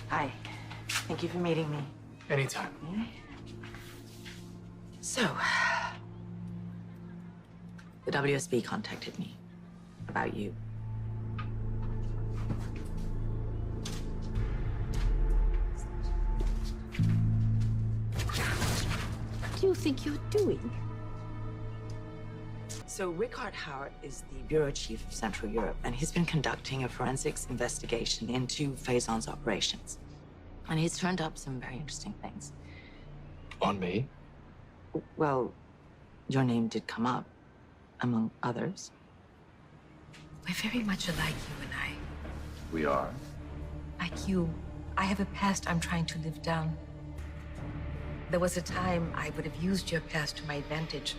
Hi. Thank you for meeting me. Anytime. So, the WSB contacted me about you. What do you think you're doing? So Rickard Howard is the bureau chief of Central Europe, and he's been conducting a forensics investigation into Faison's operations. And he's turned up some very interesting things. On me? Well, your name did come up, among others. We're very much alike, you and I. We are. Like you, I have a past I'm trying to live down. There was a time I would have used your past to my advantage.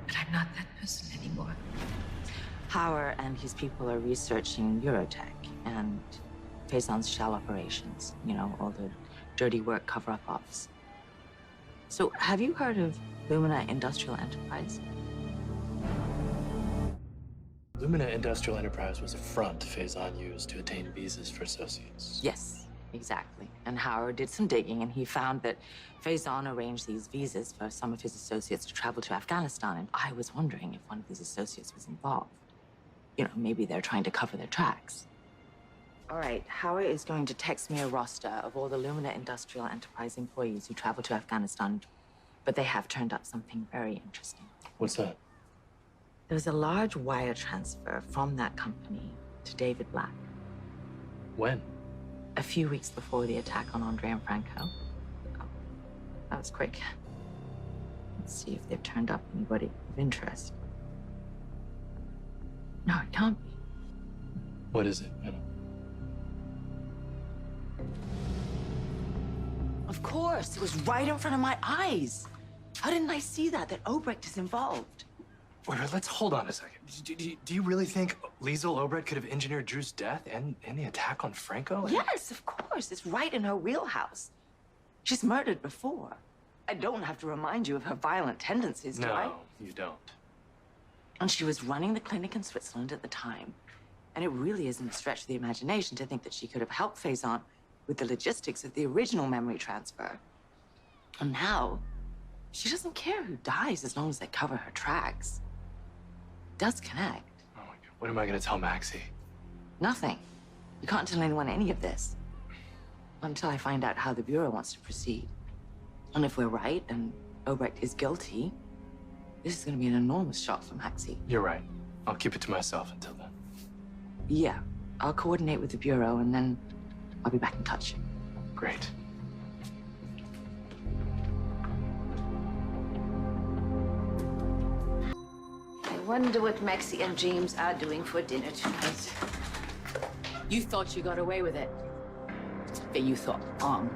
But I'm not that person anymore. Howard and his people are researching Eurotech and Faison's shell operations. You know, all the dirty work cover-up ops. So, have you heard of Lumina Industrial Enterprise? Lumina Industrial Enterprise was a front Faison used to attain visas for associates. Yes, exactly. And Howard did some digging, and he found that Faison arranged these visas for some of his associates to travel to Afghanistan. And I was wondering if one of these associates was involved. You know, maybe they're trying to cover their tracks. All right, Howard is going to text me a roster of all the Lumina Industrial Enterprise employees who travel to Afghanistan, but they have turned up something very interesting. What's that? There was a large wire transfer from that company to David Black. When? A few weeks before the attack on Andre and Franco. Oh, that was quick. Let's see if they've turned up anybody of interest. No, it can't be. What is it, Anna? Of course, it was right in front of my eyes. How didn't I see that Obrecht is involved? Wait, let's hold on a second. Do you really think Liesl Obrecht could have engineered Drew's death and the attack on Franco? Yes, of course. It's right in her wheelhouse. She's murdered before. I don't have to remind you of her violent tendencies, do I? No, you don't. And she was running the clinic in Switzerland at the time. And it really isn't a stretch of the imagination to think that she could have helped Faison with the logistics of the original memory transfer. And now, she doesn't care who dies as long as they cover her tracks. It does connect. Oh my God, what am I gonna tell Maxie? Nothing. You can't tell anyone any of this. Until I find out how the Bureau wants to proceed. And if we're right and Obrecht is guilty, this is gonna be an enormous shock for Maxie. You're right. I'll keep it to myself until then. Yeah, I'll coordinate with the Bureau and then I'll be back in touch. Great. I wonder what Maxie and James are doing for dinner tonight. You thought you got away with it. Yeah, you thought wrong.